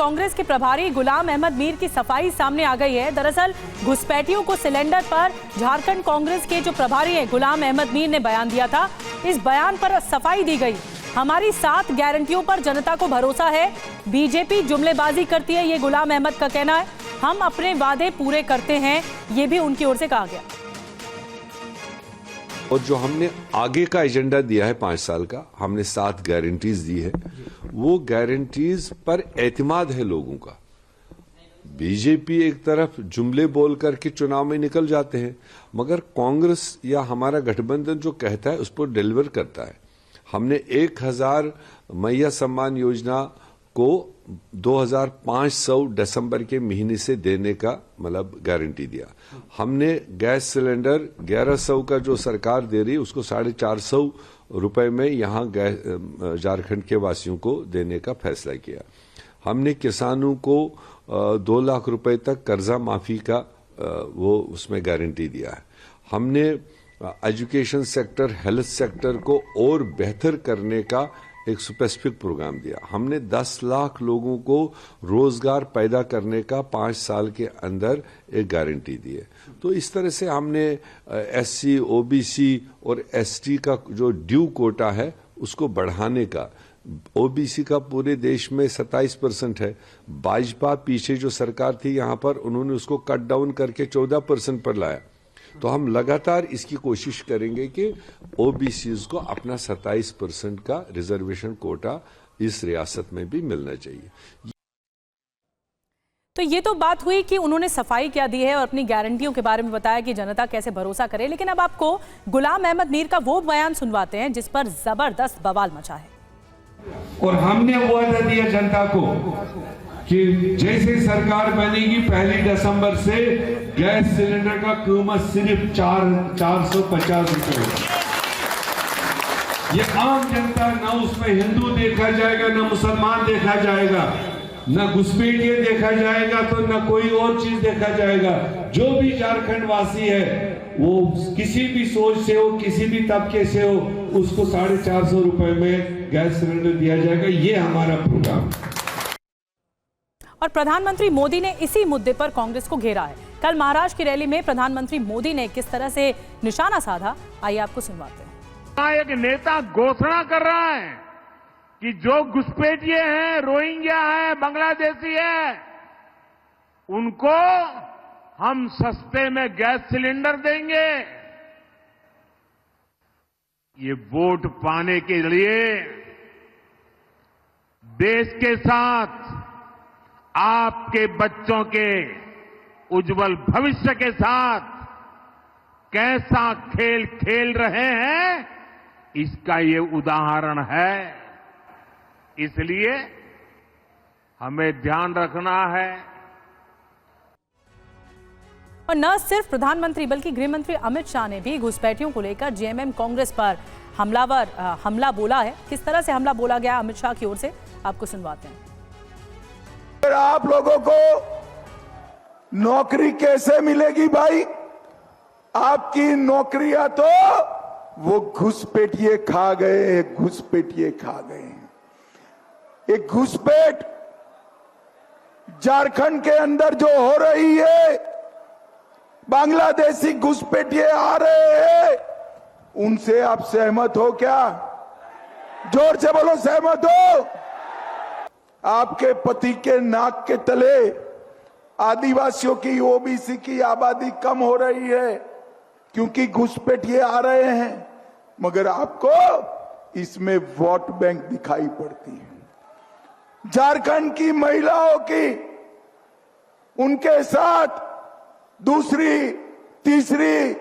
कांग्रेस के प्रभारी गुलाम अहमद मीर की सफाई सामने आ गई है। दरअसल घुसपैठियों को सिलेंडर पर झारखंड कांग्रेस के जो प्रभारी हैं गुलाम अहमद मीर ने बयान दिया था। इस बयान पर सफाई दी गई। हमारी 7 गारंटियों पर जनता को भरोसा है, बीजेपी जुमलेबाजी करती है, ये गुलाम अहमद का कहना है। हम अपने वादे पूरे करते हैं, ये भी उनकी ओर से कहा गया। और जो हमने आगे का एजेंडा दिया है 5 साल का, हमने 7 गारंटीज दी है, वो गारंटीज पर एतमाद है लोगों का। बीजेपी एक तरफ जुमले बोल करके चुनाव में निकल जाते हैं, मगर कांग्रेस या हमारा गठबंधन जो कहता है उस पर डिलीवर करता है। हमने 1000 मैया सम्मान योजना को 2500 दिसंबर के महीने से देने का मतलब गारंटी दिया। हमने गैस सिलेंडर 1100 का जो सरकार दे रही है उसको 450 रुपए में यहाँ झारखंड के वासियों को देने का फैसला किया। हमने किसानों को 2 लाख रुपए तक कर्जा माफी का वो उसमें गारंटी दिया है। हमने एजुकेशन सेक्टर, हेल्थ सेक्टर को और बेहतर करने का एक स्पेसिफिक प्रोग्राम दिया। हमने 10 लाख लोगों को रोजगार पैदा करने का 5 साल के अंदर एक गारंटी दी है। तो इस तरह से हमने एससी, ओबीसी और एसटी का जो ड्यू कोटा है उसको बढ़ाने का, ओबीसी का पूरे देश में 27% है। भाजपा पीछे जो सरकार थी यहाँ पर, उन्होंने उसको कट डाउन करके 14% पर लाया। तो हम लगातार इसकी कोशिश करेंगे कि ओबीसीज को अपना 27% का रिजर्वेशन कोटा इस रियासत में भी मिलना चाहिए। तो ये तो बात हुई कि उन्होंने सफाई क्या दी है और अपनी गारंटियों के बारे में बताया कि जनता कैसे भरोसा करे। लेकिन अब आपको गुलाम अहमद मीर का वो बयान सुनवाते हैं जिस पर जबरदस्त बवाल मचा है। और हमने वादा दिया जनता को कि जैसे सरकार बनेगी 1 दिसंबर से गैस सिलेंडर का कीमत सिर्फ 450 रुपए। ये आम जनता, ना उसमें हिंदू देखा जाएगा, ना मुसलमान देखा जाएगा, ना घुसपैठिया देखा जाएगा, तो ना कोई और चीज देखा जाएगा। जो भी झारखंड वासी है वो किसी भी सोच से हो, किसी भी तबके से हो, उसको 450 रुपए में गैस सिलेंडर दिया जाएगा। ये हमारा प्रोग्राम। और प्रधानमंत्री मोदी ने इसी मुद्दे पर कांग्रेस को घेरा है। कल महाराष्ट्र की रैली में प्रधानमंत्री मोदी ने किस तरह से निशाना साधा, आइए आपको सुनवाते हैं। एक नेता घोषणा कर रहा है कि जो घुसपैठिए हैं, रोहिंग्या है, बांग्लादेशी है, उनको हम सस्ते में गैस सिलेंडर देंगे। ये वोट पाने के लिए देश के साथ आपके बच्चों के उज्जवल भविष्य के साथ कैसा खेल खेल रहे हैं, इसका ये उदाहरण है। इसलिए हमें ध्यान रखना है। और न सिर्फ प्रधानमंत्री बल्कि गृह मंत्री अमित शाह ने भी घुसपैठियों को लेकर जेएमएम कांग्रेस पर हमला बोला है। किस तरह से हमला बोला गया अमित शाह की ओर से, आपको सुनवाते हैं। आप लोगों को नौकरी कैसे मिलेगी भाई? आपकी नौकरियां तो वो घुसपैठिए खा गए, घुसपैठिए खा गए। एक घुसपैठ झारखंड के अंदर जो हो रही है, बांग्लादेशी घुसपैठिए आ रहे हैं, उनसे आप सहमत हो क्या? जोर से बोलो, सहमत हो? आपके पति के नाक के तले आदिवासियों की, ओबीसी की आबादी कम हो रही है क्योंकि घुसपैठिए आ रहे हैं, मगर आपको इसमें वोट बैंक दिखाई पड़ती है। झारखंड की महिलाओं की, उनके साथ दूसरी, तीसरी,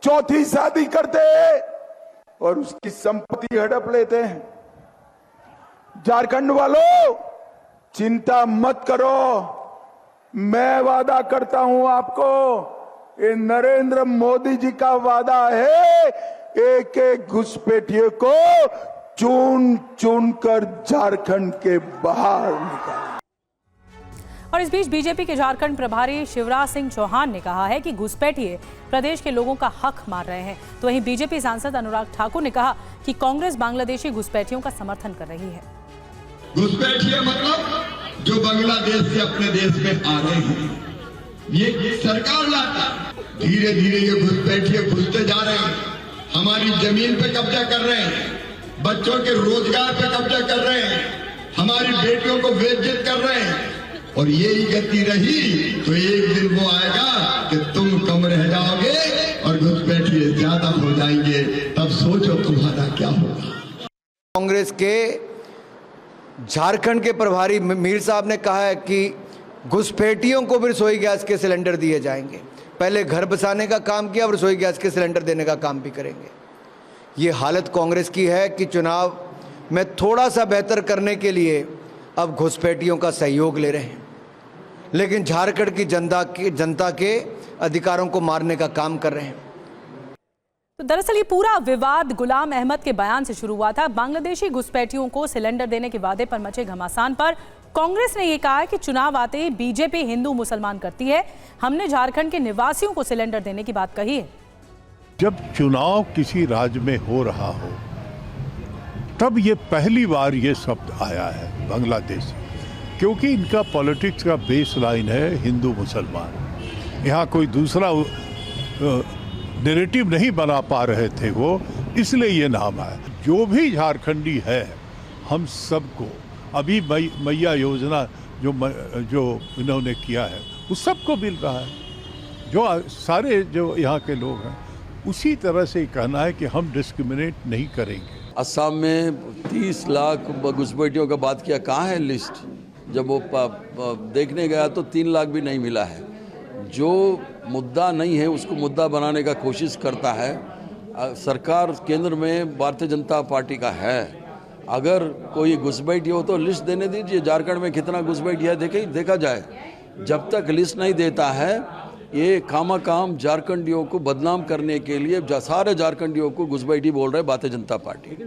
चौथी शादी करते हैं और उसकी संपत्ति हड़प लेते हैं। झारखंड वालों, चिंता मत करो, मैं वादा करता हूं आपको, ये नरेंद्र मोदी जी का वादा है, एक एक घुसपैठिए को चुन चुन कर झारखंड के बाहर निकाल। और इस बीच बीजेपी के झारखंड प्रभारी शिवराज सिंह चौहान ने कहा है कि घुसपैठिए प्रदेश के लोगों का हक मार रहे हैं। तो वहीं बीजेपी सांसद अनुराग ठाकुर ने कहा कि कांग्रेस बांग्लादेशी घुसपैठियों का समर्थन कर रही है। घुसपैठिए मतलब जो बांग्लादेश से अपने देश में आ रहे हैं। ये सरकार लाता, धीरे धीरे ये घुसपैठिए घुसते जा रहे हैं, हमारी जमीन पे कब्जा कर रहे हैं, बच्चों के रोजगार पे कब्जा कर रहे हैं, हमारी बेटियों को बेइज्जत कर रहे हैं। और यही गति रही तो एक दिन वो आएगा कि तुम कम रह जाओगे और घुसपैठिए ज्यादा हो जाएंगे, तब सोचो तुम्हारा क्या होगा। कांग्रेस के झारखंड के प्रभारी मीर साहब ने कहा है कि घुसपैठियों को भी रसोई गैस के सिलेंडर दिए जाएंगे। पहले घर बसाने का काम किया, अब रसोई गैस के सिलेंडर देने का काम भी करेंगे। ये हालत कांग्रेस की है कि चुनाव में थोड़ा सा बेहतर करने के लिए अब घुसपैठियों का सहयोग ले रहे हैं, लेकिन झारखंड की जनता के अधिकारों को मारने का काम कर रहे हैं। तो दरअसल ये पूरा विवाद गुलाम अहमद के बयान से शुरू हुआ था। बांग्लादेशी घुसपैठियों को सिलेंडर देने के वादे पर मचे घमासान पर कांग्रेस ने ये कहा है कि चुनाव आते ही बीजेपी हिंदू मुसलमान करती है, हमने झारखंड के निवासियों को सिलेंडर देने की बात कही है। जब चुनाव किसी राज्य में हो रहा हो तब ये पहली बार ये शब्द आया है बांग्लादेशी, क्योंकि इनका पॉलिटिक्स का बेस लाइन है हिंदू मुसलमान। यहाँ कोई दूसरा नैरेटिव नहीं बना पा रहे थे वो, इसलिए ये नाम आया। जो भी झारखंडी है हम सबको अभी मैया योजना जो इन्होंने किया है उस सबको मिल रहा है। जो सारे जो यहाँ के लोग हैं उसी तरह से कहना है कि हम डिस्क्रिमिनेट नहीं करेंगे। असम में 30 लाख घुसपैठियों का बात किया, कहाँ है लिस्ट? जब वो देखने गया तो 3 लाख भी नहीं मिला है। जो मुद्दा नहीं है उसको मुद्दा बनाने का कोशिश करता है। सरकार केंद्र में भारतीय जनता पार्टी का है, अगर कोई घुसपैठी हो तो लिस्ट देने दीजिए। झारखंड में कितना घुसपैठी है देखा जाए। जब तक लिस्ट नहीं देता है ये काम झारखंडियों को बदनाम करने के लिए सारे झारखंडियों को घुसपैठी बोल रहे भारतीय जनता पार्टी।